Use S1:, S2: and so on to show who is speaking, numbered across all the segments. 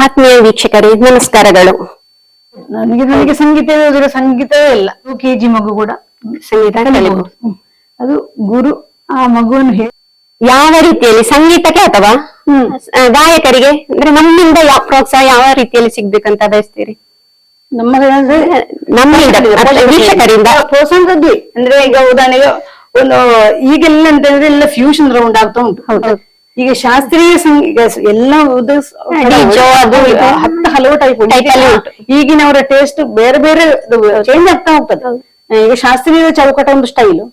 S1: ಆತ್ಮೀಯ ವೀಕ್ಷಕರೇ ನಮಸ್ಕಾರಗಳು.
S2: ನನಗೆ ಸಂಗೀತವೇ ಇಲ್ಲ. ಕೆಜಿ ಮಗು ಕೂಡ
S1: ಸಂಗೀತ ಕಲಿಬಹುದು.
S2: ಅದು ಗುರು ಆ ಮಗುವನ್ನು
S1: ಯಾವ ರೀತಿಯಲ್ಲಿ ಸಂಗೀತಕ್ಕೆ ಅಥವಾ ಗಾಯಕರಿಗೆ ಅಂದ್ರೆ ನಮ್ಮಿಂದ ಪ್ರೋತ್ಸಾಹ ಯಾವ ರೀತಿಯಲ್ಲಿ ಸಿಗ್ಬೇಕಂತ ಬಯಸ್ತೀರಿ? ನಮ್ಮಿಂದ ವೀಕ್ಷಕರಿಂದ
S2: ಪ್ರೋತ್ಸಾಹದ್ದು ಅಂದ್ರೆ ಈಗ ಉದಾಹರಣೆಗೆ ಒಂದು ಈಗೆಲ್ಲ ಅಂತಂದ್ರೆ ಎಲ್ಲ ಫ್ಯೂಷನ್ ರೌಂಡ್ ಆಗ್ತಾ ಉಂಟು. ಈಗ ಶಾಸ್ತ್ರೀಯ ಸಂಗೀತ ಎಲ್ಲ ಹಲವು ಟೈಪ್ ಈಗಿನವರ ಟೇಸ್ಟ್ ಬೇರೆ ಬೇರೆ ಚೇಂಜ್ ಆಗ್ತಾ ಹೋಗ್ತದೆ. ಈಗ ಶಾಸ್ತ್ರೀಯ ಚೌಕಟ ಒಂದು ಸ್ಟೈಲು,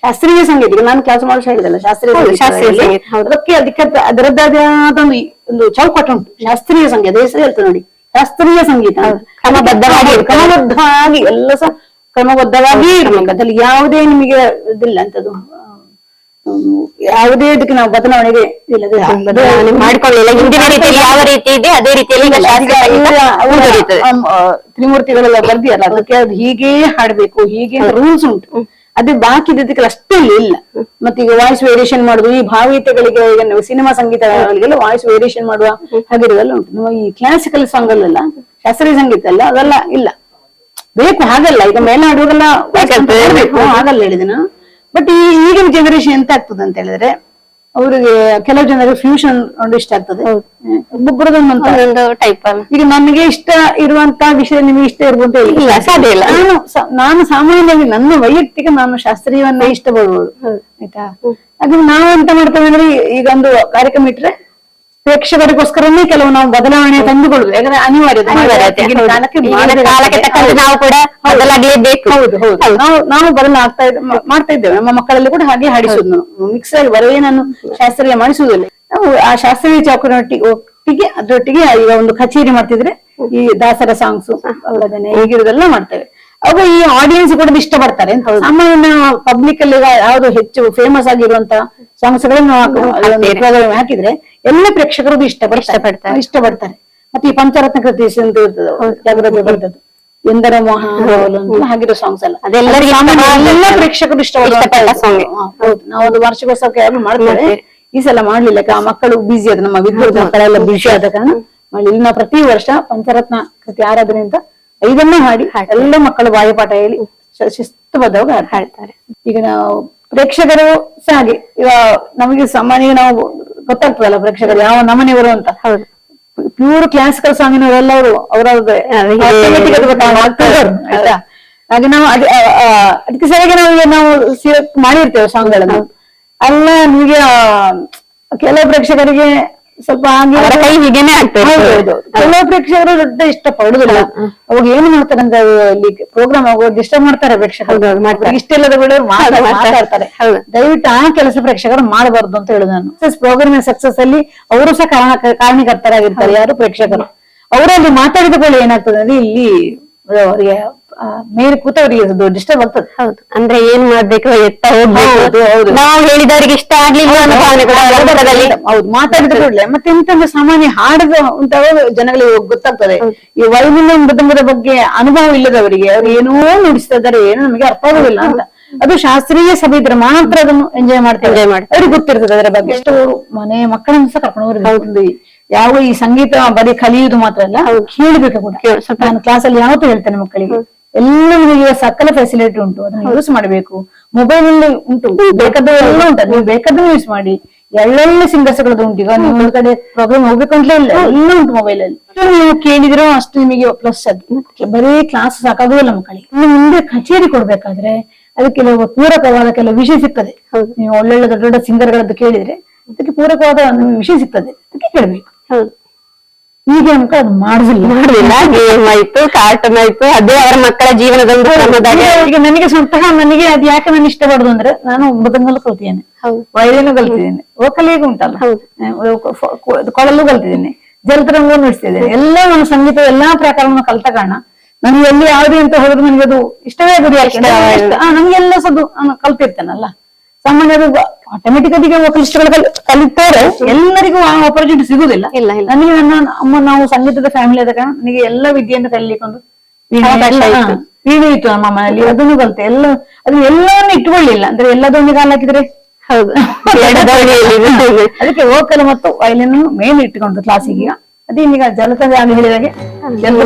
S2: ಶಾಸ್ತ್ರೀಯ ಸಂಗೀತ ನಾನು ಕ್ಲಾಸ್ ಮಾಡೋ ಹೇಳಿದಲ್ಲ ಶಾಸ್ತ್ರೀಯ ಅದಕ್ಕೆ ಅದರದ್ದಾದ ಒಂದು ಚೌಕಟ ಉಂಟು. ಶಾಸ್ತ್ರೀಯ ಸಂಗೀತ ಹೆಸರು ಹೇಳ್ತೇನೆ ನೋಡಿ, ಶಾಸ್ತ್ರೀಯ ಸಂಗೀತ ಕ್ರಮಬದ್ಧವಾಗಿ ಎಲ್ಲ ಸಹ ಕ್ರಮಬದ್ಧವಾಗಿ ಇರ್ಬೇಕು. ಅದ್ರಲ್ಲಿ ಯಾವುದೇ ನಿಮಗೆ ಇದಿಲ್ಲ ಅಂತದ್ದು, ಯಾವುದೇ ಇದಕ್ಕೆ ನಾವು ಬದಲಾವಣೆಗೆ
S1: ಮಾಡಿಕೊಳ್ಳಿಲ್ಲ. ಹಿಂದಿನ ರೀತಿಯಲ್ಲಿ ಯಾವ ರೀತಿ ಇದೆ ಅದೇ ರೀತಿಯಲ್ಲಿ
S2: ತ್ರಿಮೂರ್ತಿಗಳೆಲ್ಲ ಬರ್ದಿಯಲ್ಲ, ಅದಕ್ಕೆ ಅದು ಹೀಗೆ ಹಾಡ್ಬೇಕು ಹೀಗೆ ರೂಲ್ಸ್ ಉಂಟು. ಅದು ಬಾಕಿ ಇದಕ್ಕೆ ಅಷ್ಟೇ ಇಲ್ಲ. ಮತ್ತೆ ಈಗ ವಾಯ್ಸ್ ವೇರಿಯೇಷನ್ ಮಾಡುದು, ಈ ಭಾವಗೀತೆಗಳಿಗೆ ಸಿನಿಮಾ ಸಂಗೀತಗಳಿಗೆಲ್ಲ ವಾಯ್ಸ್ ವೇರಿಯೇಷನ್ ಮಾಡುವ ಹಾಗಿರೋದೆಲ್ಲ ಉಂಟು. ಈ ಕ್ಲಾಸಿಕಲ್ ಸಾಂಗ್ ಅಲ್ಲೆಲ್ಲ ಶಾಸ್ತ್ರೀಯ ಸಂಗೀತ ಅಲ್ಲ ಅದೆಲ್ಲ ಇಲ್ಲ, ಬೇಕು ಹಾಗಲ್ಲ. ಈಗ ಮೇಲೆ ಹಾಡುವಾಗೆಲ್ಲ ಹಾಗಲ್ಲ ಹೇಳಿದೆನು. ಬಟ್ ಈಗಿನ ಜನರೇಷನ್ ಎಂತ ಆಗ್ತದೆ ಅಂತ ಹೇಳಿದ್ರೆ, ಅವ್ರಿಗೆ ಕೆಲವು ಜನರಿಗೆ ಫ್ಯೂಷನ್ ಒಂದು ಇಷ್ಟ ಆಗ್ತದೆ, ಒಬ್ಬೊಬ್ಬರದೊಂದು ಟೈಪ್. ಈಗ ನನಗೆ ಇಷ್ಟ ಇರುವಂತ ವಿಷಯ ನಿಮಗೆ ಇಷ್ಟ ಇರ್ಬೋದು ಇಲ್ಲ, ಸಾಧ್ಯ ಇಲ್ಲ. ನಾನು ಸಾಮಾನ್ಯವಾಗಿ ನನ್ನ ವೈಯಕ್ತಿಕ ನಾನು ಶಾಸ್ತ್ರೀಯವನ್ನೇ ಇಷ್ಟಪಡ್ಬೋದು, ಆಯ್ತಾ. ಹಾಗೆ ನಾವು ಎಂತ ಮಾಡ್ತೇವೆ ಅಂದ್ರೆ, ಈಗ ಒಂದು ಕಾರ್ಯಕ್ರಮ ಇಟ್ರೆ ಪ್ರೇಕ್ಷಕರಿಗೋಸ್ಕರನೇ ಕೆಲವು ನಾವು ಬದಲಾವಣೆ ತಂದುಕೊಳ್ಳುದು. ಯಾಕಂದ್ರೆ ಅನಿವಾರ್ಯ
S1: ನಾವು ಕೂಡ ಬದಲಾಗಲೇಬೇಕು.
S2: ಹೌದು ಹೌದು, ನಾವು ಬದಲಾಗ್ತಾ ಮಾಡ್ತಾ ಇದ್ದೇವೆ. ನಮ್ಮ ಮಕ್ಕಳಲ್ಲಿ ಕೂಡ ಹಾಗೆ ಹಾಡಿಸುದು. ನಾವು ಮಿಕ್ಸ್ ಆಗಿ ಬರವೇ ನಾನು ಶಾಸ್ತ್ರೀಯ ಮಾಡಿಸುವುದಿಲ್ಲ. ನಾವು ಆ ಶಾಸ್ತ್ರೀಯ ಒಟ್ಟಿಗೆ ಅದರೊಟ್ಟಿಗೆ ಈಗ ಒಂದು ಕಚೇರಿ ಮಾಡ್ತಿದ್ರೆ ಈ ದಾಸರ ಸಾಂಗ್ಸು ಅವರದನ್ನೇ ಹೀಗಿರೋದೆಲ್ಲ ಮಾಡ್ತೇವೆ. ಅವಾಗ ಈ ಆಡಿಯನ್ಸ್ ಕೂಡ ಇಷ್ಟ ಪಡ್ತಾರೆ. ಸಾಮಾನ್ಯ ಪಬ್ಲಿಕ್ ಅಲ್ಲಿ ಯಾವ್ದು ಹೆಚ್ಚು ಫೇಮಸ್ ಆಗಿರುವಂತ ಸಾಂಗ್ಸ್ ಗಳನ್ನು ಹಾಕಿದ್ರೆ ಎಲ್ಲ ಪ್ರೇಕ್ಷಕರು ಇಷ್ಟಪಡ್ತಾರೆ. ಮತ್ತೆ ಈ ಪಂಚರತ್ನ ಕೃತಿ ಅಂತ ಇರ್ತದೆ, ಜಾಗ್ರತೆ ಬರ್ತದ್ದು, ಎಂದರ ಮಹಾನ್ ಹಾಗಿರೋ ಸಾಂಗ್ಸ್ ಎಲ್ಲ ಎಲ್ಲ ಪ್ರೇಕ್ಷಕರು ಇಷ್ಟಪಡ್ತಾರೆ. ಹೌದು, ನಾವು ಒಂದು ವಾರ್ಷಿಕೋತ್ಸವಕ್ಕೆ ಯಾರು ಮಾಡ್ತೇವೆ. ಈ ಸಲ ಮಾಡ್ಲಿಲ್ಲ, ಮಕ್ಕಳು ಬಿಸಿ ಆದ, ನಮ್ಮ ವಿದ್ಯುತ್ ಮಕ್ಕಳೆಲ್ಲ ಬಿಸಿ ಆದ ಕಾರಣ ಮಾಡ್ಲಿಲ್ಲ. ನಾವು ಪ್ರತಿ ವರ್ಷ ಪಂಚರತ್ನ ಕೃತಿ ಆರಾಧನೆ ಅಂತ 5 ಹಾಡಿ ಎಲ್ಲ ಮಕ್ಕಳು ಬಾಯಪಾಠ ಹೇಳಿ ಶಿಸ್ತುಬದ್ಧವಾಗಿ ಹಾಡ್ತಾರೆ. ಈಗ ನಾವು ಪ್ರೇಕ್ಷಕರು ಸಹ ಹಾಗೆ, ಈಗ ನಮಗೆ ಸಾಮಾನ್ಯ ನಾವು ಗೊತ್ತಾಗ್ತದಲ್ಲ ಪ್ರೇಕ್ಷಕರು ಯಾವ ನಮನೆಯವರು ಅಂತ. ಪ್ಯೂರ್ ಕ್ಲಾಸಿಕಲ್ ಸಾಂಗಿನವರೆಲ್ಲವರು ಅವರವ್ರದ್ದು ಹಾಗೆ ನಾವು ಅದಕ್ಕೆ ಸರಿಯಾಗಿ ನಾವು ಮಾಡಿರ್ತೇವೆ ಸಾಂಗ್ಗಳನ್ನು. ಅಲ್ಲ ನಿಮಗೆ ಕೆಲವು ಪ್ರೇಕ್ಷಕರಿಗೆ ಸ್ವಲ್ಪ ಕೈ ಹೀಗೇನೆ ಆಗ್ತದೆ. ಕೆಲವು ಪ್ರೇಕ್ಷಕರು ದೊಡ್ಡ ಇಷ್ಟ ಪಡುದಿಲ್ಲ. ಅವಾಗ ಏನು ಮಾಡ್ತಾರೆ ಅಂದ್ರೆ, ಇಲ್ಲಿ ಪ್ರೋಗ್ರಾಮ್ ಆಗುವಾಗ ಡಿಸ್ಟರ್ಬ್ ಮಾಡ್ತಾರೆ ಪ್ರೇಕ್ಷಕರು, ಇಷ್ಟೆಲ್ಲದ ಕೂಡ ಮಾತಾಡ್ತಾರೆ. ದಯವಿಟ್ಟು ಆ ಕೆಲಸ ಪ್ರೇಕ್ಷಕರು ಮಾಡಬಾರ್ದು ಅಂತ ಹೇಳುದು ನಾನು. ಪ್ರೋಗ್ರಾಮ್ ಸಕ್ಸಸ್ ಅಲ್ಲಿ ಅವರು ಸಹ ಕಾರಣಕರ್ತರಾಗಿರ್ತಾರೆ, ಯಾರು ಪ್ರೇಕ್ಷಕರು. ಅವರಲ್ಲಿ ಮಾತಾಡಿದ ಕೂಡ ಏನಾಗ್ತದೆ ಅಂದ್ರೆ, ಇಲ್ಲಿ ಅವರಿಗೆ ಮೇಲೆ ಕೂತವರಿಗೆ ಡಿಸ್ಟರ್ಬ್ ಆಗ್ತದೆ.
S1: ಹೌದು, ಅಂದ್ರೆ ಏನ್ ಮಾಡ್ಬೇಕು, ಎತ್ತ ಹೋಗ್ಬೇಕು, ನಾವು ಹೇಳಿದವರಿಗೆ ಇಷ್ಟ ಆಗ್ಲಿಲ್ಲ.
S2: ಹೌದು, ಮಾತಾಡಿದ ಕೂಡಲೇ ಮತ್ತೆ ಎಂತಂದ್ರೆ ಸಾಮಾನ್ಯ ಹಾಡದ ಉಂಟಾಗ ಜನಗಳಿಗೆ ಗೊತ್ತಾಗ್ತದೆ. ಈ ವೈಲಿನ್ ಮೃದಂಗದ ಬಗ್ಗೆ ಅನುಭವ ಇಲ್ಲದವರಿಗೆ ಅವ್ರು ಏನೋ ನುಡಿಸ್ತಾ ಇದ್ದಾರೆ, ಏನೋ ನಮಗೆ ಅರ್ಥ ಆಗುದಿಲ್ಲ ಅಂತ. ಅದು ಶಾಸ್ತ್ರೀಯ ಸಭೆ ಇದ್ರೆ ಮಾತ್ರ ಅದನ್ನು ಎಂಜಾಯ್ ಮಾಡ್ತಾರೆ, ಅವ್ರಿಗೆ ಗೊತ್ತಿರ್ತದೆ ಅದರ ಬಗ್ಗೆ. ಎಷ್ಟೋ ಮನೆ ಮಕ್ಕಳನ್ನು ಸಹ ಕರ್ಕೊಂಡು ಯಾವ ಈ ಸಂಗೀತ ಬರೀ ಕಲಿಯುವುದು ಮಾತ್ರ ಅಲ್ಲ, ಕೇಳಬೇಕು ಕೂಡ. ನಾನು ಕ್ಲಾಸಲ್ಲಿ ಯಾವತ್ತೂ ಹೇಳ್ತೇನೆ ಮಕ್ಕಳಿಗೆ, ಎಲ್ಲ ನಿಮಗೆ ಸಕಲ ಫೆಸಿಲಿಟಿ ಉಂಟು, ಅದನ್ನ ಯೂಸ್ ಮಾಡಬೇಕು. ಮೊಬೈಲ್ ಅಲ್ಲಿ ಉಂಟು, ಬೇಕಾದೆಲ್ಲ ಉಂಟು, ನೀವು ಬೇಕಾದನ್ನು ಯೂಸ್ ಮಾಡಿ. ಎಲ್ಲೆಲ್ಲ ಸಿಂಗರ್ಸ್ಗಳದ್ದು ಉಂಟು. ಈಗ ನೀವು ಒಂದು ಕಡೆ ಪ್ರೋಗ್ರಾಮ್ ಹೋಗ್ಬೇಕು ಅಂತಲೇ ಇಲ್ಲ, ಎಲ್ಲ ಉಂಟು ಮೊಬೈಲ್ ಅಲ್ಲಿ. ನೀವು ಕೇಳಿದ್ರು ಅಷ್ಟು ನಿಮಗೆ ಪ್ಲಸ್. ಅದು ಬರೀ ಕ್ಲಾಸ್ ಸಾಕಾಗುದಿಲ್ಲ ಮಕ್ಕಳಿಗೆ. ಮುಂದೆ ಕಚೇರಿ ಕೊಡ್ಬೇಕಾದ್ರೆ ಅದಕ್ಕೆ ಕೆಲವು ಪೂರಕವಾದ ಕೆಲವು ವಿಷಯ ಸಿಗ್ತದೆ. ನೀವು ಒಳ್ಳೊಳ್ಳೆ ದೊಡ್ಡ ದೊಡ್ಡ ಸಿಂಗರ್ಗಳದ್ದು ಕೇಳಿದ್ರೆ ಅದಕ್ಕೆ ಪೂರಕವಾದ ವಿಷಯ ಸಿಗ್ತದೆ, ಅದಕ್ಕೆ ಕೇಳ್ಬೇಕು. ಹೌದು, ಈಗ ನಮ್ಗೆ ಅದು ಮಾಡುದಿಲ್ಲ.
S1: ಗೇಮ್ ಆಯ್ತು, ಕಾರ್ಟೂನ್ ಆಯ್ತು, ಅದೇ ಅವರ ಮಕ್ಕಳ ಜೀವನದೊಂದು.
S2: ಈಗ ನನಗೆ ಸ್ವತಃ ನನಗೆ ಅದು ಯಾಕೆ ನಾನು ಇಷ್ಟಪಡುದು ಅಂದ್ರೆ, ನಾನು ಮೃದಂಗಲ್ಲೂ ಕಲ್ತಿದ್ದೇನೆ, ವಯಲಿನು ಕಲ್ತಿದ್ದೇನೆ, ವೋಕಲಿಗೂ ಉಂಟಲ್ಲ ಕೊಳಲು ಕಲ್ತಿದ್ದೇನೆ, ಜಲತರಂಗೂ ನುಡಿಸ್ತಿದ್ದೇನೆ. ಎಲ್ಲ ನಾನು ಸಂಗೀತ ಎಲ್ಲಾ ಪ್ರಕಾರವನ್ನು ಕಲ್ತ ಕಾರಣ ನನಗೆ ಎಲ್ಲಿ ಯಾವ್ದು ಅಂತ ಹೋದ್ರೆ ನನಗೆ ಅದು ಇಷ್ಟವೇ ಆಗುದು. ನಮ್ಗೆಲ್ಲ ಸದು ನಾನು ಕಲ್ತಿರ್ತೇನಲ್ಲ. ಸಾಮಾನ್ಯ ಅದು ಆಟೋಮೆಟಿಕ್ ಆಗಿ ವೋಕಲಿಸ್ಟ್ಗಳು ಕಲಿತಾರೆ, ಎಲ್ಲರಿಗೂ ಆ ಆಪರ್ಚುನಿಟಿ ಸಿಗುದಿಲ್ಲ. ನನಗೆ ನಾವು ಸಂಗೀತದ ಫ್ಯಾಮಿಲಿ ಆದ ಕಾರಣ ನನಗೆ ಎಲ್ಲ ವಿದ್ಯೆಯನ್ನು ಕಲಿಲಿಕ್ಕೆ ಒಂದು ವೀಣೆ ಇತ್ತು ನಮ್ಮ ಮನೆಯಲ್ಲಿ, ಅದನ್ನು ಕಲಿತೆ. ಎಲ್ಲವನ್ನು ಇಟ್ಕೊಳ್ಳಿಲ್ಲ ಅಂದ್ರೆ ಎಲ್ಲದೊಂದು ಕಾಲ ಹಾಕಿದ್ರೆ ಹೌದು ಅದಕ್ಕೆ ವೋಕಲ್ ಮತ್ತು ವಯಲಿನ್ ಮೇನ್ ಇಟ್ಟುಕೊಂಡು ಕ್ಲಾಸಿಗೆ ಅದೇ ಈಗ ಜಲತಂತ್ರ ಆಗಿ ಹೇಳಿದಾಗೆ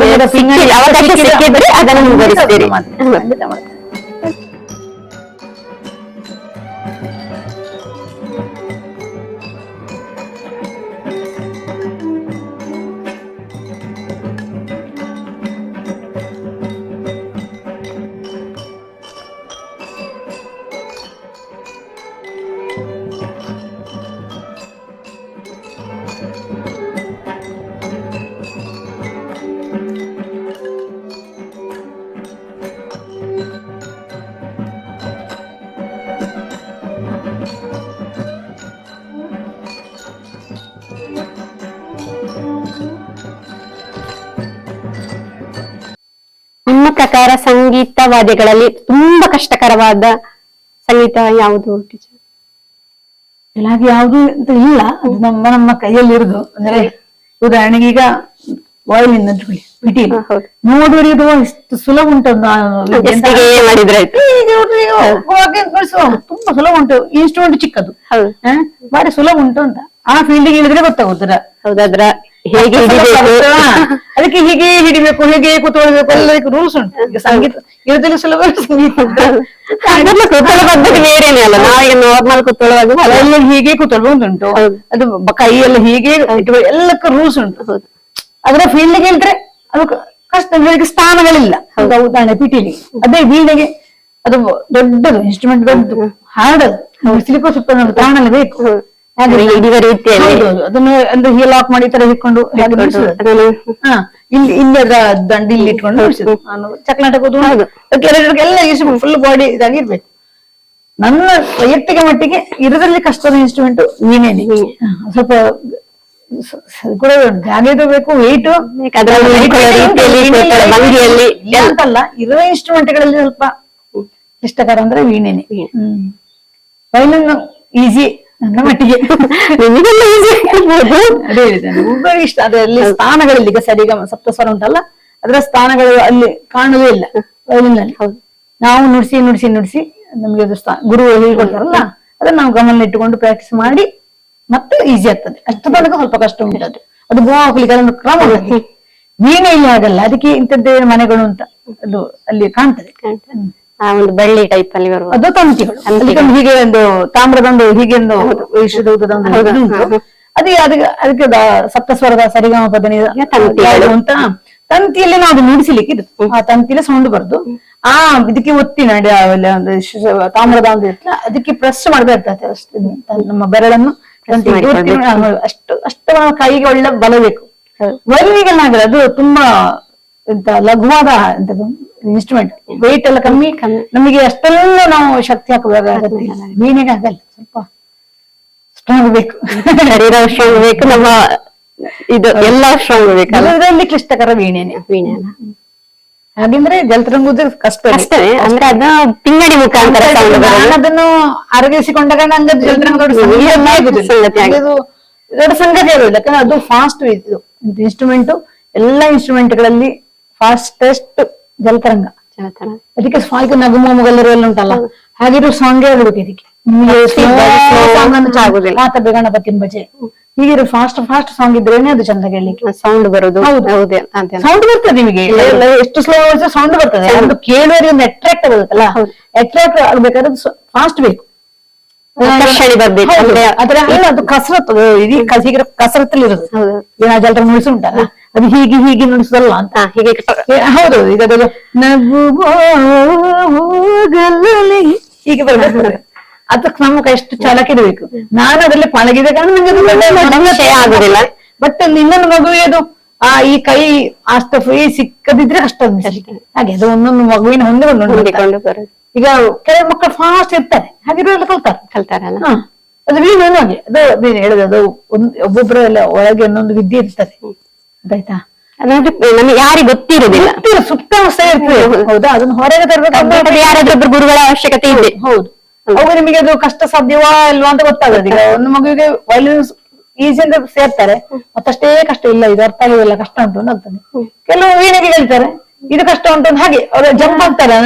S1: ಅವಕಾಶ ಸಿಕ್ಕಿದ್ರೆ ಅದನ್ನು ಮುಂದುವರಿಸ್ತೀರಿ.
S2: ಖಂಡಿತ ಮಾಡ್ತೇನೆ.
S1: ನಿಮ್ಮ ಪ್ರಕಾರ ಸಂಗೀತ ವಾದ್ಯಗಳಲ್ಲಿ ತುಂಬಾ ಕಷ್ಟಕರವಾದ ಸಂಗೀತ ಯಾವುದು ಟೀಚರ್?
S2: ಇಲಾಗಿ ಯಾವುದು ಅಂತ ಇಲ್ಲ, ಅದು ನಮ್ಮ ಕೈಯಲ್ಲಿ ಇರುದು. ಅಂದ್ರೆ ಉದಾಹರಣೆಗೆ ಈಗ ವಯಲಿನ್ ಅಂದ್ಕೊಳ್ಳಿ, ಪಿಟೀಲ್ ನೋಡುವರಿಗೆ ಇದು ಎಷ್ಟು ಸುಲಭ ಉಂಟು.
S1: ಮಾಡಿದ್ರಾಯ್ತು
S2: ತುಂಬಾ ಸುಲಭ ಉಂಟು. ಇನ್ಸ್ಟ್ರೂಮೆಂಟ್ ಚಿಕ್ಕದು, ಬಾರಿ ಸುಲಭ ಉಂಟು ಅಂತ ಆ ಫೀಲ್ಡ್ ಹೇಳಿದ್ರೆ ಗೊತ್ತಾಗುತ್ತದ.
S1: ಹೌದಾದ್ರ ಹೇಗೆ
S2: ಅದಕ್ಕೆ ಹೀಗೆ ಹಿಡಿಬೇಕು, ಹೇಗೆ ಕೂತ್ಕೊಳ್ಬೇಕು, ಎಲ್ಲದಕ್ಕೆ ರೂಲ್ಸ್ ಉಂಟು. ಈಗ ಸಂಗೀತ ಇರೋದ್ರಲ್ಲಿ ಸುಲಭ, ಸಂಗೀತ
S1: ಬೇರೆನೆ ಅಲ್ಲ. ನಾವೀಗ ನಾರ್ಮಲ್ ಕೂತ್ಕೊಳ್ಳುವಾಗ
S2: ಎಲ್ಲ ಹೀಗೆ ಕೂತ್ಕೊಳ್ಬಹುದುಂಟು. ಅದು ಕೈ ಎಲ್ಲ ಹೀಗೆ ಎಲ್ಲಕ್ಕೂ ರೂಲ್ಸ್ ಉಂಟು. ಅದರ ಫೀಲ್ಡ್ ಹೇಳಿದ್ರೆ ಅದು ಕಷ್ಟ. ಸ್ಥಾನಗಳಿಲ್ಲ. ಉದಾಹರಣೆ ಪಿಟೀಲಿ, ಅದೇ ವೀಣೆಗೆ ಅದು ದೊಡ್ಡದು ಇನ್ಸ್ಟ್ರೂಮೆಂಟ್, ದೊಡ್ಡದು ಹಾಡದು, ಬಿಸಿಲಿಕ್ಕೂ ಸ್ವಲ್ಪ ತಾಣಲ್ಲ ಬೇಕು. ಅದನ್ನು ಅಂದ್ರೆ ಹೀ ಲಾಕ್ ಮಾಡಿ ತರ ಹಿಡ್ಕೊಂಡು ಇಲ್ಲಿ ದಂಡ ಇಲ್ಲಿ ಇಟ್ಕೊಂಡು ಚಕ್ಲಾಟ ಕೆಲವರಿಗೆಲ್ಲ ಫುಲ್ ಬಾಡಿ ಇದಾಗಿರ್ಬೇಕು. ನನ್ನ ವೈಯಕ್ತಿಕ ಮಟ್ಟಿಗೆ ಇರೋದ್ರಲ್ಲಿ ಕಷ್ಟದ ಇನ್ಸ್ಟ್ರೂಮೆಂಟ್ ವೀಣೆನೆ. ಸ್ವಲ್ಪ ಕೂಡ ಜಾಗ ಬೇಕು, ವೆಯ್ಟ್ ಅಂತಲ್ಲ, ಇರೋ ಇನ್ಸ್ಟ್ರೂಮೆಂಟ್ ಗಳಲ್ಲಿ ಸ್ವಲ್ಪ ಕ್ಲಿಷ್ಟಕರ ಅಂದ್ರೆ ವೀಣೆನೆ. ವೈಲಿನ್ ಈಸಿ ನನ್ನ ಮಟ್ಟಿಗೆ, ಅದೇ ಹೇಳಿದ್ದೇನೆ. ಒಬ್ಬರಿಗೆ ಇಷ್ಟ ಅದರಲ್ಲಿ ಸ್ಥಾನಗಳಲ್ಲಿ. ಈಗ ಸರಿಗಮ ಸಪ್ತಸ್ವರ ಉಂಟಲ್ಲ, ಅದರ ಸ್ಥಾನಗಳು ಅಲ್ಲಿ ಕಾಣುವುದೇ ಇಲ್ಲ ವಯಲಿನಲ್ಲಿ. ನಾವು ನುಡಿಸಿ ನಮ್ಗೆ ಅದು ಗುರು ಹೇಳ್ಕೊಳ್ತಾರಲ್ಲ, ಅದನ್ನ ನಾವು ಗಮನ ಇಟ್ಟುಕೊಂಡು ಪ್ರಾಕ್ಟೀಸ್ ಮಾಡಿ ಮತ್ತೆ ಈಸಿ ಆಗ್ತದೆ. ಅಷ್ಟು ತನಕ ಸ್ವಲ್ಪ ಕಷ್ಟ ಉಂಟು. ಅದು ಗೋ ಹಾಕ್ಲಿಕ್ಕೆ ಅದೊಂದು ಕ್ರಮ. ವೀಣೆಯಲ್ಲಿ ಆಗಲ್ಲ, ಅದಕ್ಕೆ ಇಂಥದ್ದೇ ಮನೆಗಳು ಅಂತ ಅದು ಅಲ್ಲಿ ಕಾಣ್ತದೆ.
S1: ಒಂದು ಬೆಳ್ಳಿ ಟೈಪ್ ಅಲ್ಲಿ ಬರುವ
S2: ಅದು ತಂತಿಗಳು. ಹೀಗೆ ಒಂದು ತಾಮ್ರದೊಂದು ಹೀಗೆ ಒಂದು ಅದೇ ಅದಕ್ಕೆ ಸಪ್ತಸ್ವರದ ಸರಿಗಮ ಪದನಿ ಅಂತ ತಂತಿಯಲ್ಲಿ ನಾವು ನುಡಿಸಲಿಕ್ಕೆ ಇದು. ಆ ತಂತಿಯಲ್ಲಿ ಸೌಂಡ್ ಬರುದು. ಆ ಇದಕ್ಕೆ ಒತ್ತಿ ನಡಿ ಒಂದು ತಾಮ್ರದ ಒಂದು ಇರ್ತಲ್ಲ, ಅದಕ್ಕೆ ಪ್ರೆಸ್ ಮಾಡಬೇಕಾಗ್ತದೆ ಅಷ್ಟು. ನಮ್ಮ ಬೆರಳನ್ನು ಅಷ್ಟು ಕೈಗೆ ಒಳ್ಳೆ ಬಲ ಬೇಕು. ವೈಲಿನಿಗೆಲ್ಲ ಆಗಲ್ಲ, ಅದು ತುಂಬಾ ಎಂತ ಲಘುವಾದ ಎಂತದ್ದು ಇನ್ಸ್ಟ್ರೂಮೆಂಟ್, ವೆಯ್ಟ್ ಎಲ್ಲ ಕಮ್ಮಿ. ನಮಗೆ ಅಷ್ಟೆಲ್ಲ ನಾವು ಶಕ್ತಿ ಹಾಕಬೇಕಾಗತ್ತೆ. ವೀಣೆಗೆ ಆಗಲ್ಲ, ಸ್ವಲ್ಪ ಸ್ಟ್ರಾಂಗ್ ಬೇಕು,
S1: ಶರೀರ ಸ್ಟ್ರಾಂಗ್ ಬೇಕು, ನಮ್ಮ ಇದು ಎಲ್ಲ ಸ್ಟ್ರಾಂಗ್ ಬೇಕಲ್ಲ.
S2: ಇದರಲ್ಲಿ ಕ್ಲಿಷ್ಟಕರ ವೀಣೆನೆ. ಹಾಗೆಂದ್ರೆ ಜಲತರಂಗುವುದು ಕಷ್ಟವೇ.
S1: ಅಂದ್ರೆ ಅದು ಪಿಂಗಡಿ ಮುಖಾಂತರ
S2: ಅದನ್ನು ಅರಗಿಸಿಕೊಂಡಾಗ ನಂಗೆ ಜಲತರಂಗ ದೊಡ್ಡ ಸಂಗತಿ ಆಗುದಿಲ್ಲ. ಯಾಕಂದ್ರೆ ಅದು ಫಾಸ್ಟ್ ಇದು ಇನ್ಸ್ಟ್ರೂಮೆಂಟ್. ಎಲ್ಲ ಇನ್ಸ್ಟ್ರೂಮೆಂಟ್ ಗಳಲ್ಲಿ ಫಾಸ್ಟೆಸ್ಟ್ ಜಲತರಂಗ. ಅದಕ್ಕೆ ಸ್ವಾಲ್ಕ ನಗುಮೋಮಗಲ್ಲರು ಎಲ್ಲ ಉಂಟಲ್ಲ, ಹಾಗಿರೋ ಸಾಂಗ್ ಆಗ್ಬೇಕು ಇದಕ್ಕೆ. ಮಾತಬ್ಬೆ ಗಣಪತಿ ಬಜೆ ಹೀಗಿರೋ ಫಾಸ್ಟ್ ಸಾಂಗ್ ಇದ್ರೇನೆ ಅದು ಚಂದ ಕೇಳಲಿಕ್ಕೆ,
S1: ಸೌಂಡ್ ಬರೋದು.
S2: ಸೌಂಡ್ ಬರ್ತದೆ ನಿಮಗೆ, ಎಷ್ಟು ಸ್ಲೋ ಸೌಂಡ್ ಬರ್ತದೆ. ಅದು ಕೇಳುವರಿಗೆ ಒಂದು ಅಟ್ರಾಕ್ಟ್ ಆಗುತ್ತಲ್ಲ, ಅಟ್ರಾಕ್ಟ್ ಆಗ್ಬೇಕಾದ್ರೆ ಫಾಸ್ಟ್ ಬೇಕು. ಅದು ಕಸರತ್ತು, ಇದೀಗ ಕಸರತ್ತಲ್ಲಿ ಇರೋದು. ಜಲತರ ನುಡಿಸಿ ಉಂಟಲ್ಲ, ಅದು ಹೀಗೆ ನುಡಿಸಲ್ಲ ಅಂತ. ಹೀಗೆ ಹೌದು. ಈಗ ಅದು ಹೀಗೆ ಬರ್ಬೇಕು. ಅದಕ್ಕೆ ನಮ್ಗೆ ಎಷ್ಟು ಚಾಲಕ ಇರಬೇಕು. ನಾನು ಅದ್ರಲ್ಲಿ ಪಳಗಿದ ಕಾರಣ ನಂಗೆ ಆಗುದಿಲ್ಲ. ಬಟ್ ಇನ್ನೊಂದು ಮಗುವಿಗೆ ಅದು ಈ ಕೈ ಅಷ್ಟ ಫ್ರೀ ಸಿಕ್ಕದಿದ್ರೆ ಕಷ್ಟ ಹಾಗೆ. ಅದು ಒಂದೊಂದು ಮಗುವಿನ ಹೊಂದಿಕೊಂಡು ಈಗ ಕೆಲವು ಮಕ್ಕಳು ಫಾಸ್ಟ್ ಇರ್ತಾರೆ, ಹಾಗಿರೋ ಕಲ್ತಾರಲ್ಲ. ಅದು ವೀಣೆನೂ ಹಾಗೆ. ಅದು ನೀನು ಹೇಳುದು, ಅದು ಒಬ್ಬೊಬ್ಬರ ಎಲ್ಲ ಒಳಗೆ ಒಂದೊಂದು ವಿದ್ಯೆ ಇರ್ತದೆ. ಆಯ್ತಾ,
S1: ನಮಗೆ ಯಾರಿಗೆ ಗೊತ್ತಿರುದಿಲ್ಲ,
S2: ಸುಪ್ತಾವಸ್ಥೆ ಇರ್ತದೆ. ಹೌದಾ, ಅದನ್ನ ಹೊರಗೆ ತರಬೇಕು.
S1: ಯಾರಾದ್ರೊಬ್ಬರು ಗುರುಗಳ ಅವಶ್ಯಕತೆ ಇದೆ.
S2: ಹೌದು, ಅವಾಗ ನಿಮಗೆ ಅದು ಕಷ್ಟ ಸಾಧ್ಯವಾ ಇಲ್ವಾ ಅಂತ ಗೊತ್ತಾಗದು. ಈಗ ಒಂದು ಮಗುವಿಗೆ ವಯಲಿನ್ ಈಸಿ ಅಂತ ಸೇರ್ತಾರೆ, ಮತ್ತಷ್ಟೇ ಕಷ್ಟ ಇಲ್ಲ, ಇದು ಅರ್ಥ ಆಗಿಲ್ಲ, ಕಷ್ಟ ಉಂಟು ಅಂತ ಆಗ್ತದೆ. ಕೆಲವು ವೀಣೆಗೆ ಹೇಳ್ತಾರೆ ಇದು ಕಷ್ಟ ಉಂಟು ಅಂತ, ಹಾಗೆ ಅವ್ರು ಜಂಪ್ ಆಗ್ತಾರೆ.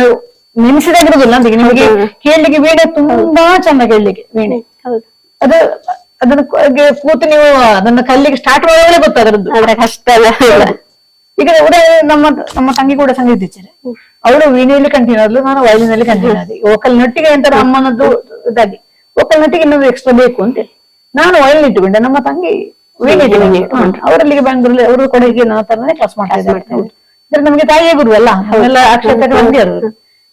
S2: ನೆನೆಸಿದಾಗಿರೋದಿಲ್ಲ ಅಂತ. ನಿಮಗೆ ಕೇಳಲಿಕ್ಕೆ ವೀಣೆ ತುಂಬಾ ಚೆಂದ ಕೇಳಲಿಕ್ಕೆ ವೀಣೆ. ಅದು ಅದನ್ನ ಕೂತು ನೀವು ಅದನ್ನ ಕಲ್ಲಿಗೆ ಸ್ಟಾರ್ಟ್ ಮಾಡೋದೇ ಗೊತ್ತಾದ್ರದ್ದು.
S1: ಅದ್ರ ಕಷ್ಟ ಅಲ್ಲ.
S2: ಈಗ ಉದಾಹರಣೆ ನಮ್ಮ ತಂಗಿ ಕೂಡ ಸಂಗೀತ ಟೀಚರ್, ಅವಳು ವೀಣೆಯಲ್ಲಿ ಕಂಟಿನ್ಯೂ ಆದ್ಲು, ನಾನು ವಯಲಿನಲ್ಲಿ ಕಂಟಿನ್ಯೂ ಆದೆ. ವೋಕಲ್ ನೊಟ್ಟಿಗೆ ಅಂತಾರೆ ಅಮ್ಮನದ್ದು ಇದಾಗಿ, ವೋಕಲ್ ನೊಟ್ಟಿಗೆ ಇನ್ನೊಂದು ಎಕ್ಸ್ಟ್ರಾ ಬೇಕು ಅಂತ ನಾನು ವಯಲಿನ್ ಇಟ್ಟುಕೊಂಡೆ, ನಮ್ಮ ತಂಗಿ ವೀಣೆ ಇಟ್ಟುಕೊಂಡೆ. ಅವರಲ್ಲಿಗೆ ಬೆಂಗಳೂರಲ್ಲಿ ಅವರು ಕೊಡಗಿಗೆ ನನ್ನ ತರನೇ ಕ್ಲಾಸ್ ಮಾಡ್ತಾ ಇದ್ದಾರೆ. ನಮ್ಗೆ ತಾಯಿಯೇ ಗುರು ಅಲ್ಲ, ಅವೆಲ್ಲ ಅಕ್ಷರ ನಮ್ಗೆ ಅವರು.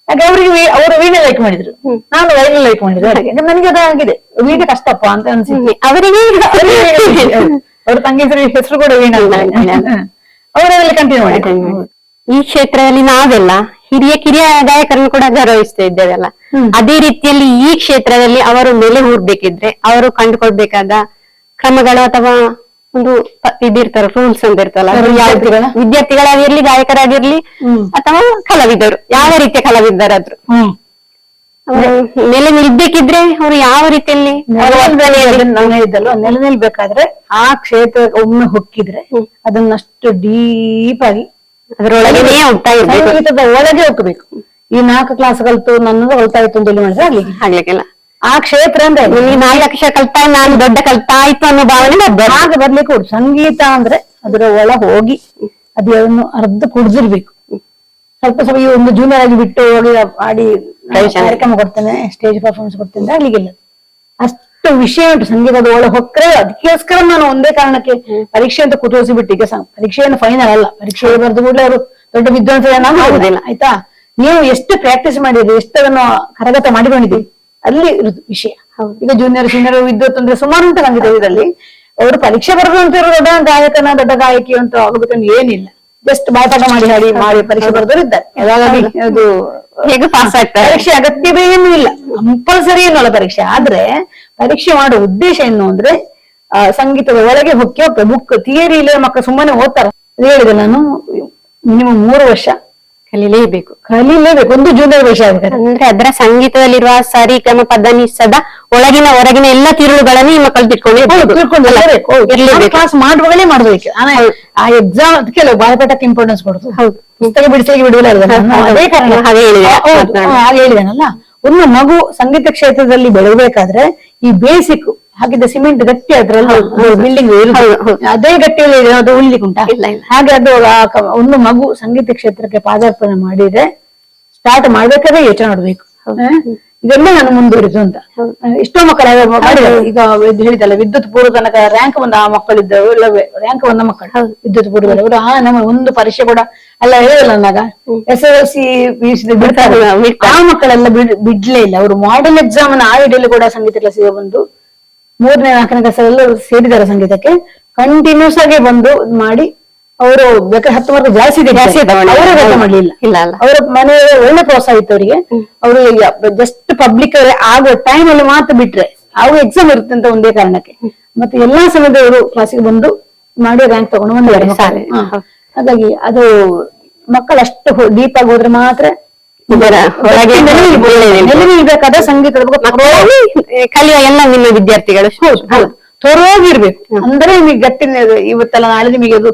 S2: ಹಾಗೆ ಅವರಿಗೆ ಅವರು ವೀಣೆ ಲೈಕ್ ಮಾಡಿದ್ರು, ನಾನು ವಯಲಿನ್ ಲೈಕ್ ಮಾಡಿದ್ರು. ಹಾಗೆ ನನಗೆ ಅದಾಗಿದೆ, ವೀಣೆ ಕಷ್ಟಪ್ಪ ಅಂತ ಅನ್ಸಿದ್ವಿ
S1: ಅವರಿಗೆ.
S2: ಅವ್ರ ತಂಗಿ ಹೆಸರು ಕೂಡ ವೀಣಾ ಅವರಲ್ಲಿ ಕಂಟಿನ್ಯೂ ಮಾಡಿ.
S1: ಈ ಕ್ಷೇತ್ರದಲ್ಲಿ ನಾವೆಲ್ಲ ಕಿರಿಯ ಗಾಯಕರನ್ನು ಕೂಡ ಗೌರವಿಸ್ತಾ ಇದ್ದೇವಲ್ಲ, ಅದೇ ರೀತಿಯಲ್ಲಿ ಈ ಕ್ಷೇತ್ರದಲ್ಲಿ ಅವರು ಮೇಲೆ ಊರ್ಬೇಕಿದ್ರೆ ಅವರು ಕಂಡುಕೊಳ್ಬೇಕಾದ ಕ್ರಮಗಳು ಅಥವಾ ಒಂದು ಇದಿರ್ತಾರ ರೂಲ್ಸ್ ಅಂತ ಇರ್ತಲ್ಲ, ವಿದ್ಯಾರ್ಥಿಗಳಾಗಿರ್ಲಿ ಗಾಯಕರಾಗಿರ್ಲಿ ಅಥವಾ ಕಲಾವಿದರು, ಯಾವ ರೀತಿಯ ಕಲಾವಿದರಾದ್ರು ಅವರು ನೆಲೆ ನಿಲ್ಬೇಕಿದ್ರೆ ಅವರು ಯಾವ ರೀತಿಯಲ್ಲಿ
S2: ನೆಲೆ ನಿಲ್ಬೇಕಾದ್ರೆ ಆ ಕ್ಷೇತ್ರ ಒಮ್ಮೆ ಹೊಕ್ಕಿದ್ರೆ ಅದನ್ನಷ್ಟು ಡೀಪ್ ಆಗಿ
S1: ಅದರೊಳಗೆ ಹೋಗ್ತಾ ಇರ್ಬೇಕು,
S2: ಸಂಗೀತದ ಒಳಗೆ ಹೋಗ್ಬೇಕು. ಈ 4 ಕ್ಲಾಸ್ ಕಲ್ತು ನನ್ನದು ಹೊಲ್ತಾಯ್ತು ಅಂತ ಹೇಳಿ ಮಾಡಿದ್ರೆ
S1: ಆಗ್ಲಿಕ್ಕಿಲ್ಲ.
S2: ಆ ಕ್ಷೇತ್ರ ಅಂದ್ರೆ
S1: 4 ಅಕ್ಷರ ಕಲ್ತಾ ನಾನು ದೊಡ್ಡ ಕಲ್ತಾಯ್ತು ಅನ್ನೋ ಭಾವನೆ
S2: ಹಾಗೆ ಬರ್ಲಿಕ್ಕೆ ಉಂಟು. ಸಂಗೀತ ಅಂದ್ರೆ ಅದರ ಒಳ ಹೋಗಿ ಅದನ್ನು ಅರ್ಧ ಕುಡ್ದಿರ್ಬೇಕು. ಸ್ವಲ್ಪ ಈ ಒಂದು ಜೂನಿಯರ್ ಆಗಿ ಬಿಟ್ಟು ಹೋಗಿ ಆಡಿ ಕಾರ್ಯಕ್ರಮ ಕೊಡ್ತೇನೆ, ಸ್ಟೇಜ್ ಪರ್ಫಾರ್ಮೆನ್ಸ್ ಕೊಡ್ತೇನೆ ಆಗ್ಲಿಕ್ಕಿಲ್ಲ. ಅಷ್ಟು ವಿಷಯ ಉಂಟು ಸಂಗೀತದ ಒಳ ಹೊಕ್ಕರೆ. ಅದಕ್ಕೋಸ್ಕರ ನಾನು ಒಂದೇ ಕಾರಣಕ್ಕೆ ಪರೀಕ್ಷೆ ಅಂತ ಕುತೂಹಲಿಸಿ ಬಿಟ್ಟು, ಈಗ ಪರೀಕ್ಷೆಯನ್ನು ಫೈನಲ್ ಅಲ್ಲ, ಪರೀಕ್ಷೆ ಬರೆದು ಕೂಡಲೇ ಅವರು ದೊಡ್ಡ ವಿದ್ವಾಂಸ ಆಗುದಿಲ್ಲ ಆಯ್ತಾ. ನೀವು ಎಷ್ಟು ಪ್ರಾಕ್ಟೀಸ್ ಮಾಡಿದ್ರಿ, ಎಷ್ಟನ್ನು ಕರಗತ ಮಾಡಿಕೊಂಡಿದ್ದೀರಿ, ಅಲ್ಲಿ ಇರುದು ವಿಷಯ. ಈಗ ಜೂನಿಯರ್ ಸೀನಿಯರ್ ವಿದ್ವತ್ ಅಂದ್ರೆ ಸುಮಾರು ಉಂಟು ಸಂಗೀತದಲ್ಲಿ. ಅವರು ಪರೀಕ್ಷೆ ಬರೆದು ಅಂತ ದೊಡ್ಡ ಗಾಯಕನ ದೊಡ್ಡ ಗಾಯಕಿ ಅಂತ ಆಗ್ಬೇಕಂತ ಏನಿಲ್ಲ, ಜಸ್ಟ್ ಬಾಯ್ಪಾಠ ಮಾಡಿ ಹಾಡಿ ಮಾಡಿ ಪರೀಕ್ಷೆ ಬರೆದವರು ಇದ್ದಾರೆ. ಯಾವಾಗಲಿ ಅದು
S1: ಹೇಗೆ ಪಾಸ್ ಆಗ್ತಾರೆ,
S2: ಪರೀಕ್ಷೆ ಅಗತ್ಯವೇ ಏನೂ ಇಲ್ಲ, ಕಂಪಲ್ಸರಿ ಏನಲ್ಲ ಪರೀಕ್ಷೆ. ಆದ್ರೆ ಪರೀಕ್ಷೆ ಮಾಡುವ ಉದ್ದೇಶ ಏನು ಅಂದ್ರೆ ಸಂಗೀತದ ಒಳಗೆ ಹೊಕ್ಕಿ ಹೋಗ್ತದೆ. ಬುಕ್ ಥಿಯರಿ ಇಲ್ಲ ಮಕ್ಕಳು ಸುಮ್ಮನೆ ಓದ್ತಾರೆ. ಹೇಳಿದೆ ನಾನು, ಮಿನಿಮಮ್ 3 ವರ್ಷ
S1: ಕಲೀಲೇಬೇಕು.
S2: ಒಂದು ಜೂನಿಯರ್ ವರ್ಷ ಆಗ್ಬೇಕು.
S1: ಅಂದ್ರೆ ಅದರ ಸಂಗೀತದಲ್ಲಿರುವ ಸರಿ ಕ್ರಮ ಪದನಿಸದ ಒಳಗಿನ ಹೊರಗಿನ ಎಲ್ಲ ತಿರುಳುಗಳನ್ನು ಈ ಮಕ್ಕಳು ತಿಳ್ಕೊಂಡು
S2: ಕ್ಲಾಸ್ ಮಾಡುವಾಗಲೇ ಮಾಡ್ಬೇಕು. ಆ ಎಕ್ಸಾಮ್ ಕೆಲವು ಬಾಯಪಾಠಕ್ಕೆ ಇಂಪಾರ್ಟೆನ್ಸ್ ಕೊಡುದು, ಪುಸ್ತಕ ಬಿಡಿಸಲಿಕ್ಕೆ ಬಿಡುವುದಿಲ್ಲ. ಅದೇ ಕಾರಣ ಹಾಗೆ ಹೇಳಿದಾನಲ್ಲ, ಒಂದು ಮಗು ಸಂಗೀತ ಕ್ಷೇತ್ರದಲ್ಲಿ ಬೆಳಬೇಕಾದ್ರೆ ಈ ಬೇಸಿಕ್ ಹಾಗಿದ್ದ ಸಿಮೆಂಟ್ ಗಟ್ಟಿ ಅದ್ರಲ್ಲ ಬಿಲ್ಡಿಂಗ್ ಅದೇ ಗಟ್ಟಿಯಲ್ಲಿ ಅದು ಉಳ್ಳಿಕ್ಕೆ ಉಂಟಾ? ಹಾಗೆ ಅದು ಒಂದು ಮಗು ಸಂಗೀತ ಕ್ಷೇತ್ರಕ್ಕೆ ಪಾದಾರ್ಪಣೆ ಮಾಡಿದ್ರೆ ಸ್ಟಾರ್ಟ್ ಮಾಡ್ಬೇಕಾದ್ರೆ ಯೋಚನೆ ಮಾಡ್ಬೇಕು, ಇದೆಲ್ಲ ನಾನು ಮುಂದುವರಿದು ಅಂತ. ಎಷ್ಟೋ ಮಕ್ಕಳು ಮಾಡಿದ್ದಾರೆ. ಈಗ ಹೇಳಿದಲ್ಲ, ವಿದ್ಯುತ್ ಪೂರ್ವ ತನಕ ರ್ಯಾಂಕ್ ಬಂದ ಆ ಮಕ್ಕಳಿದ್ದವು, ಇಲ್ಲವೇ ರ್ಯಾಂಕ್ ಬಂದ ಮಕ್ಕಳು ವಿದ್ಯುತ್ ಪೂರ್ವದಲ್ಲಿ ಅವರು ನಮ್ಮ ಒಂದು ಪರೀಕ್ಷೆ ಕೂಡ ಅಲ್ಲ ಹೇಳಿಲ್ಲ ನಾಗ SSLC ಬಿಡ್ತಾರೆ. ಆ ಮಕ್ಕಳೆಲ್ಲ ಬಿಡ್ಲೇ ಇಲ್ಲ. ಅವರು ಮಾಡೆಲ್ ಎಕ್ಸಾಮ್ ಆ ಇಡೀಲಿ ಕೂಡ ಸಂಗೀತ ಕ್ಲಾಸಿಗೆ ಬಂದು 3ನೇ 4ನೇ ಕ್ಲಾಸಲ್ಲೆಲ್ಲ ಸೇರಿದ್ದಾರೆ ಸಂಗೀತಕ್ಕೆ. ಕಂಟಿನ್ಯೂಸ್ ಆಗಿ ಬಂದು ಮಾಡಿ ಅವರು ಬೇಕಾದ್ರೆ 10 ಮಾರ್ಕ್ ಜಾಸ್ತಿ ಅವರೇ ಮಾಡ್ಲಿಲ್ಲ. ಅವರ ಮನೆ ಒಳ್ಳೆ ಪ್ರೋತ್ಸಾಹ ಇತ್ತು ಅವರಿಗೆ. ಅವರು ಜಸ್ಟ್ ಪಬ್ಲಿಕ್ ಆಗೋ ಟೈಮ್ ಅಲ್ಲಿ ಮಾತ್ರ ಬಿಟ್ರೆ ಅವು ಎಕ್ಸಾಮ್ ಇರುತ್ತೆ ಅಂತ ಒಂದೇ ಕಾರಣಕ್ಕೆ. ಮತ್ತೆ ಎಲ್ಲಾ ಸಮಯದ ಅವರು ಕ್ಲಾಸಿಗೆ ಬಂದು ಮಾಡಿ ರ್ಯಾಂಕ್ ತಗೊಂಡು ಬಂದಿದ್ದಾರೆ. ಹಾಗಾಗಿ ಅದು ಮಕ್ಕಳು ಅಷ್ಟು ಡೀಪ್ ಆಗಿ ಹೋದ್ರೆ ಮಾತ್ರ ನಿಲ್ಬೇಕಾದ ಸಂಗೀತದ
S1: ಕಲಿಯುವ ಎಲ್ಲ ನಿಮ್ಮ ವಿದ್ಯಾರ್ಥಿಗಳು
S2: ತೊರೋಗಿರ್ಬೇಕು. ಅಂದ್ರೆ ನಿಮಗೆ ಗಟ್ಟಿನ ಇವತ್ತೆಲ್ಲ ನಾಳೆ ನಿಮಗೆ ಅದು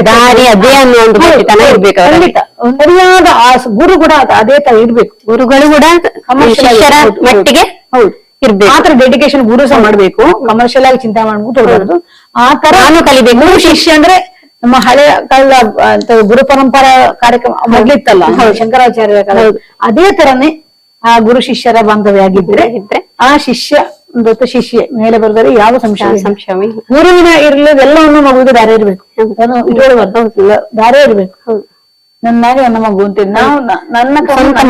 S1: ದಾರಿ ಅದೇ ಅನ್ನೋ ಒಂದು ಇರ್ಬೇಕು.
S2: ಸರಿಯಾದ ಆ ಗುರು ಕೂಡ ಅದೇ ತರ ಇರ್ಬೇಕು.
S1: ಗುರುಗಳು ಕೂಡ ಮಟ್ಟಿಗೆ ಇರ್ಬೇಕು.
S2: ಆತರ ಡೆಡಿಕೇಶನ್ ಗುರು ಸಹ ಮಾಡ್ಬೇಕು. ಕಮರ್ಷಿಯಲ್ ಆಗಿ ಚಿಂತೆ ಮಾಡ್ಬಿಟ್ಟು ಹೋಗೋದು ಆ ತರ ಕಲಿಬೇಕು. ಶಿಷ್ಯ ಅಂದ್ರೆ ನಮ್ಮ ಹಳೆ ಕಾಲದ ಗುರು ಪರಂಪರಾ ಕಾರ್ಯಕ್ರಮ ಮೊದ್ಲಿತ್ತಲ್ಲ ಶಂಕರಾಚಾರ್ಯ ಕಾಲ, ಅದೇ ತರನೇ ಆ ಗುರು ಶಿಷ್ಯರ ಬಾಂಧವ್ಯ ಆಗಿದ್ರೆ ಆ ಶಿಷ್ಯ ಶಿಷ್ಯ ಮೇಲೆ ಬರೆದರೆ ಯಾವ ಸಂಶಯ ಗುರುವಿನ ಇರ್ಲದೆಲ್ಲವನ್ನು ಮಗುವಿಗೆ ದಾರಿ ಇರ್ಬೇಕು, ದಾರಿ ಇರ್ಬೇಕು. ನನ್ನಾಗೆ ನನ್ನ ಮಗು ಅಂತ ನಾವು ನನ್ನ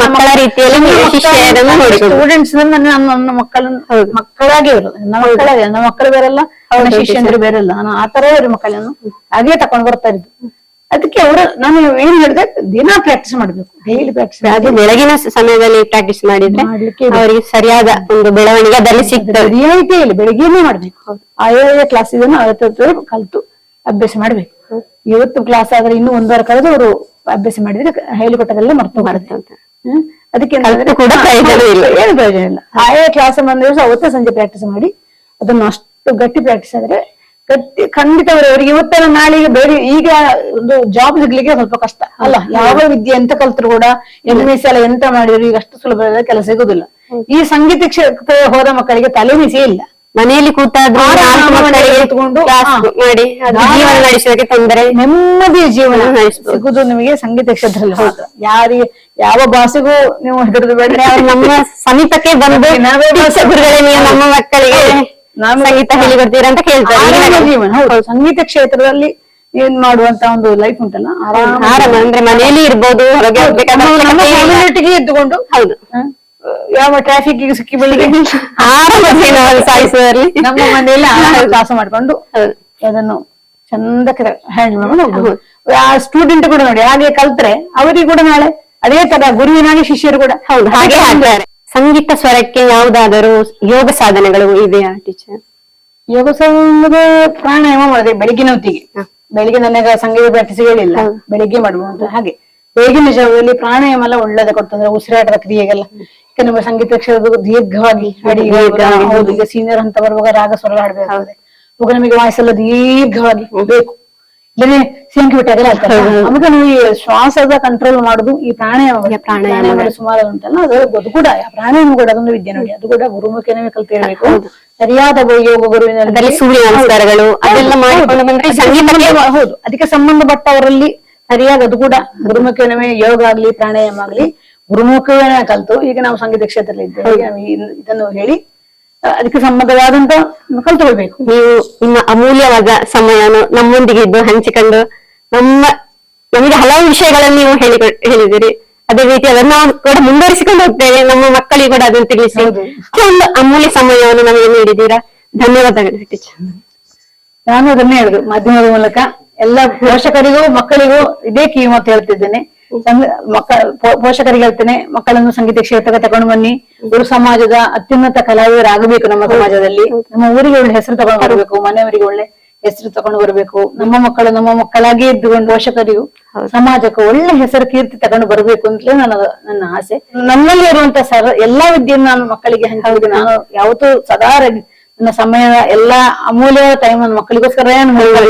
S1: ಮಕ್ಕಳ ರೀತಿಯಲ್ಲಿ
S2: ಸ್ಟೂಡೆಂಟ್ಸ್ ನನ್ನ ಮಕ್ಕಳಾಗಿ ಇರೋದು. ನನ್ನ ಮಕ್ಕಳು ಬೇರೆಲ್ಲ, ಅವನ ಶಿಷ್ಯಂದ್ರೆ ಬೇರೆಲ್ಲ. ನಾನು ಆತರ ಇರೋ ಮಕ್ಕಳನ್ನು ಹಾಗೆ ತಕೊಂಡ್ ಬರ್ತಾ ಇದ್ದು. ಅದಕ್ಕೆ ನಾನು ಏನ್ ಹೇಳಿದೆ, ದಿನ ಪ್ರಾಕ್ಟೀಸ್ ಮಾಡ್ಬೇಕು, ಡೈಲಿ ಪ್ರಾಕ್ಟೀಸ್.
S1: ಅದು ಬೆಳಗಿನ ಸಮಯದಲ್ಲಿ ಪ್ರಾಕ್ಟೀಸ್ ಮಾಡಿದ್ರೆ ಅವರಿಗೆ ಸರಿಯಾದ ಒಂದು ಬೆಳವಣಿಗೆ ಅದರಲ್ಲಿ ಸಿಗ್ತದೆ.
S2: ರಿಯಾಯಿತಿ ಇಲ್ಲ, ಬೆಳಗ್ಗೆನೇ ಮಾಡ್ಬೇಕು. ಆಯಾ ಕ್ಲಾಸ್ ಇದನ್ನು ಕಲ್ತು ಅಭ್ಯಾಸ ಮಾಡ್ಬೇಕು. ಇವತ್ತು ಕ್ಲಾಸ್ ಆದ್ರೆ ಇನ್ನು 1 ವಾರ ಕಳೆದು ಅವರು ಅಭ್ಯಾಸ ಮಾಡಿದ್ರೆ ಹೇಳಿಕೊಟ್ಟದೆಲ್ಲ ಮರ್ತು ಮಾಡುತ್ತೆ. ಅದಕ್ಕೆ
S1: ಕೂಡ
S2: ಏನು ಪ್ರಯೋಜನ ಇಲ್ಲ. ಆಯಾ ಕ್ಲಾಸ್ ಬಂದ ದಿವಸ ಅವತ್ತೇ ಸಂಜೆ ಪ್ರಾಕ್ಟೀಸ್ ಮಾಡಿ ಅದನ್ನು ಅಷ್ಟು ಗಟ್ಟಿ ಪ್ರಾಕ್ಟೀಸ್ ಆದ್ರೆ ಖಂಡಿತ ಅವರಿಗೆ ಇವತ್ತೆಲ್ಲ ನಾಳೆಗೆ ಬೇರೆ. ಈಗ ಒಂದು ಜಾಬ್ ಸಿಗ್ಲಿಕ್ಕೆ ಸ್ವಲ್ಪ ಕಷ್ಟ ಅಲ್ಲ, ಯಾವ ವಿದ್ಯೆ ಎಂತ ಕಲ್ತರು ಕೂಡ MSc ಎಲ್ಲ ಎಂತ ಮಾಡಿದ್ರು ಈಗ ಅಷ್ಟು ಸುಲಭ ಕೆಲಸ ಸಿಗುದಿಲ್ಲ. ಈ ಸಂಗೀತ ಕ್ಷೇತ್ರ ಹೋದ ಮಕ್ಕಳಿಗೆ ತಲೆಬಿಸಿ ಇಲ್ಲ,
S1: ಮನೆಯಲ್ಲಿ ಕೂತಾದ್ರೂ ನಾಲ್ಕು ಮಕ್ಕಳಿಗೆ
S2: ಕೂತ್ಕೊಂಡು,
S1: class ಮಾಡಿ ಅದು ಜೀವನ ನಡೆಸೋಕೆ ತೊಂದರೆ
S2: ನೆಮ್ಮದಿ ಜೀವನ
S1: ನಡೆಸ್ಬೋದು.
S2: ಸಿಗುದು ನಿಮಗೆ ಸಂಗೀತ ಕ್ಷೇತ್ರದಲ್ಲಿ ಮಾತ್ರ. ಯಾವ ಭಾಷೆಗೂ ನೀವು ಹೆದರುದು ಬೇಡ.
S1: ಅವ್ರು ನಮ್ಮ ಸಮೀಪಕ್ಕೆ ಬಂದು
S2: ನಾವೇ
S1: ಗುರುಗಳೇ ನೀವು ನಮ್ಮ ಮಕ್ಕಳಿಗೆ ಸಂಗೀತ ಹೇಳಿಕೊಡ್ತೀರಾ ಅಂತ ಕೇಳ್ತಾರೆ.
S2: ಆರಾಮ ಜೀವನ. ಹೌದು, ಸಂಗೀತ ಕ್ಷೇತ್ರದಲ್ಲಿ ಏನ್ ಮಾಡುವಂತ ಒಂದು ಲೈಫ್ ಉಂಟಲ್ಲ,
S1: ಆರಾಮ ಅಂದ್ರೆ ಮನೆಯಲ್ಲಿ ಇರ್ಬೋದು, ಹೊರಗೆ
S2: ಕಮ್ಯುನಿಟಿಗೆ ಇದ್ದುಕೊಂಡು.
S1: ಹೌದು,
S2: ಯಾವ ಟ್ರಾಫಿಕ್ ಸಿಕ್ಕಿ ಬೆಳಿಗ್ಗೆ
S1: ಆರಾಮ ಜೀವನ ಸಾಗಿಸುವಲ್ಲಿ
S2: ನಮ್ಮ ಮನೆಯಲ್ಲಿ ಆರಾಮ ಕೆಲಸ ಮಾಡ್ಕೊಂಡು ಅದನ್ನು ಚಂದಕ್ಕೆ ಹ್ಯಾಂಡಲ್ ಮಾಡ್ಕೊಂಡು ಹೋಗ್ಬೋದು. ಆ ಸ್ಟೂಡೆಂಟ್ ಕೂಡ ನೋಡಿ ಹಾಗೆ ಕಲ್ತ್ರೆ ಅವರಿಗೆ ಕೂಡ ನಾಳೆ ಅದೇ ತರ ಗುರುವಿನಾಗಿ ಶಿಷ್ಯರು ಕೂಡ
S1: ಹೌದು ಹಾಗೆ ಹಾಡ್ತಾರೆ. ಸಂಗೀತ ಸ್ವರಕ್ಕೆ ಯಾವುದಾದರೂ ಯೋಗ ಸಾಧನೆಗಳು ಇದೆಯಾ ಟೀಚರ್?
S2: ಯೋಗ ಸಂಘದ ಪ್ರಾಣಾಯಾಮ ಮಾಡಿದೆ ಬೆಳಿಗ್ಗಿನ ಹೊತ್ತಿಗೆ. ಬೆಳಿಗ್ಗೆ ನನಗೆ ಸಂಗೀತ ಪ್ರಾಕ್ಟೀಸ್ ಹೇಳಿಲ್ಲ, ಬೆಳಿಗ್ಗೆ ಮಾಡುವಂತ. ಹಾಗೆ ಬೆಳಗಿನ ಜಾವದಲ್ಲಿ ಪ್ರಾಣಾಯಾಮ ಎಲ್ಲ ಒಳ್ಳೇದ ಕೊಡ್ತಂದ್ರೆ ಉಸಿರಾಟದ ಕ್ರಿಯೆಗೆಲ್ಲ. ಈಗ ನಮ್ಮ ಸಂಗೀತ ಕ್ಷೇತ್ರದ ದೀರ್ಘವಾಗಿ ಹಾಡಿ, ಹೌದು, ಈಗ ಸೀನಿಯರ್ ಅಂತ ಬರುವಾಗ ರಾಗ ಸ್ವರ ಹಾಡ್ಬೇಕಾಗುತ್ತೆ. ಇವಾಗ ನಮಗೆ ವಾಯ್ಸೆಲ್ಲ ದೀರ್ಘವಾಗಿ ಬೇಕು, ಇಲ್ಲೇ ಸಿಂಕಿ ಬಿಟ್ಟಾಗೆಲ್ಲ ಆಗ್ತದೆ. ಆಮೇಲೆ ನೀವು ಈ ಶ್ವಾಸದ ಕಂಟ್ರೋಲ್ ಮಾಡುದು ಈ ಪ್ರಾಣಾಯಾಮ ಸುಮಾರು ಉಂಟಲ್ಲ, ಅದು ಕೂಡ ಪ್ರಾಣಾಯಾಮ ಕೂಡ ಅದೊಂದು ವಿದ್ಯೆ ನೋಡಿ. ಅದು ಕೂಡ ಗುರುಮುಖೇನವೇ ಕಲ್ತಿರ್ಬೇಕು. ಸರಿಯಾದ ಯೋಗ ಗುರುವಿನಲ್ಲಿ
S1: ಸೂರ್ಯ ನಮಸ್ಕಾರಗಳು ಅದೆಲ್ಲ ಮಾಡಿಕೊಂಡು ಬಂದ್ರೆ ಸಂಗೀತ.
S2: ಹೌದು, ಅದಕ್ಕೆ ಸಂಬಂಧಪಟ್ಟವರಲ್ಲಿ ಸರಿಯಾಗಿ ಅದು ಕೂಡ ಗುರುಮುಖೇನವೇ ಯೋಗ ಆಗ್ಲಿ ಪ್ರಾಣಾಯಾಮ ಆಗ್ಲಿ ಗುರುಮುಖೇನ ಕಲ್ತು ಈಗ ನಾವು ಸಂಗೀತ ಕ್ಷೇತ್ರದಲ್ಲಿ ಇದ್ದೇವೆ. ಇದನ್ನು ಹೇಳಿ ಅದಕ್ಕೆ ಸಂಬಂಧವಾದಂತ ಕಲ್ತುಕೊಳ್ಬೇಕು.
S1: ನೀವು ನಿಮ್ಮ ಅಮೂಲ್ಯವಾದ ಸಮಯವನ್ನು ನಮ್ಮೊಂದಿಗೆ ಇದ್ದು ಹಂಚಿಕೊಂಡು ನಮಗೆ ಹಲವು ವಿಷಯಗಳನ್ನು ನೀವು ಹೇಳಿದಿರಿ. ಅದೇ ರೀತಿ ಅದನ್ನು ನಾವು ಕೂಡ ಮುಂದುವರಿಸಿಕೊಂಡು ಹೋಗ್ತೇವೆ. ನಮ್ಮ ಮಕ್ಕಳಿಗೆ ಕೂಡ ಅದನ್ನು ತಿಳಿಸಿ ಒಂದು ಅಮೂಲ್ಯ ಸಮಯವನ್ನು ನಮಗೆ ನೀಡಿದ್ದೀರಾ. ಧನ್ಯವಾದಗಳು ಟೀಚರ್.
S2: ನಾನು ಅದನ್ನೇ ಹೇಳುದು ಮಾಧ್ಯಮದ ಮೂಲಕ ಎಲ್ಲ ಪೋಷಕರಿಗೂ ಮಕ್ಕಳಿಗೂ ಇದೇ ಕಿವಿ ಮಾತು ಹೇಳ್ತಿದ್ದೇನೆ. ಪೋಷಕರಿಗೆ ಹೇಳ್ತೇನೆ, ಮಕ್ಕಳನ್ನು ಸಂಗೀತ ಕ್ಷೇತ್ರಕ್ಕೆ ತಗೊಂಡು ಬನ್ನಿ. ಗುರು ಸಮಾಜದ ಅತ್ಯುನ್ನತ ಕಲಾವಿದರಾಗಬೇಕು. ನಮ್ಮ ಸಮಾಜದಲ್ಲಿ ನಮ್ಮ ಊರಿಗೆ ಒಳ್ಳೆ ಹೆಸರು ತಗೊಂಡು ಬರಬೇಕು, ಮನೆಯವರಿಗೆ ಒಳ್ಳೆ ಹೆಸರು ತಗೊಂಡು ಬರಬೇಕು. ನಮ್ಮ ಮಕ್ಕಳು ನಮ್ಮ ಮಕ್ಕಳಾಗಿ ಇದ್ದುಕೊಂಡು ಪೋಷಕರಿಗೂ ಸಮಾಜಕ್ಕೂ ಒಳ್ಳೆ ಹೆಸರು ಕೀರ್ತಿ ತಗೊಂಡು ಬರಬೇಕು ಅಂತಲೇ ನನ್ನ ಆಸೆ. ನನ್ನಲ್ಲಿ ಇರುವಂತ ಎಲ್ಲಾ ವಿದ್ಯೆಯನ್ನು ನಾನು ಮಕ್ಕಳಿಗೆ ಹಂಚುವುದು. ನಾನು ಯಾವತ್ತೂ ಸದಾ ನನ್ನ ಸಮಯದ ಎಲ್ಲಾ ಅಮೂಲ್ಯ ಟೈಮ್ ಅನ್ನು ಮಕ್ಕಳಿಗೋಸ್ಕರ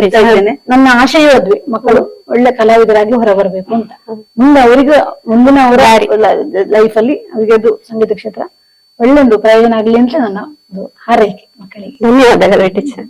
S2: ಇದ್ದೇನೆ. ನನ್ನ ಆಶಯ ಅದ್ವಿ ಮಕ್ಕಳು ಒಳ್ಳೆ ಕಲಾವಿದರಾಗಿ ಹೊರ ಬರಬೇಕು ಅಂತ. ಮುಂದೆ ಅವರಿಗೆ ಮುಂದಿನ ಅವರ ಲೈಫ್ ಅಲ್ಲಿ ಅವರಿಗೆ ಅದು ಸಂಗೀತ ಕ್ಷೇತ್ರ ಒಳ್ಳೆ ಒಂದು ಪ್ರಯೋಜನ ಆಗ್ಲಿ ಅಂತ ನನ್ನ ಹಾರೈಕೆ ಮಕ್ಕಳಿಗೆ.
S1: ಧನ್ಯವಾದಗಳು ಟೀಚರ್.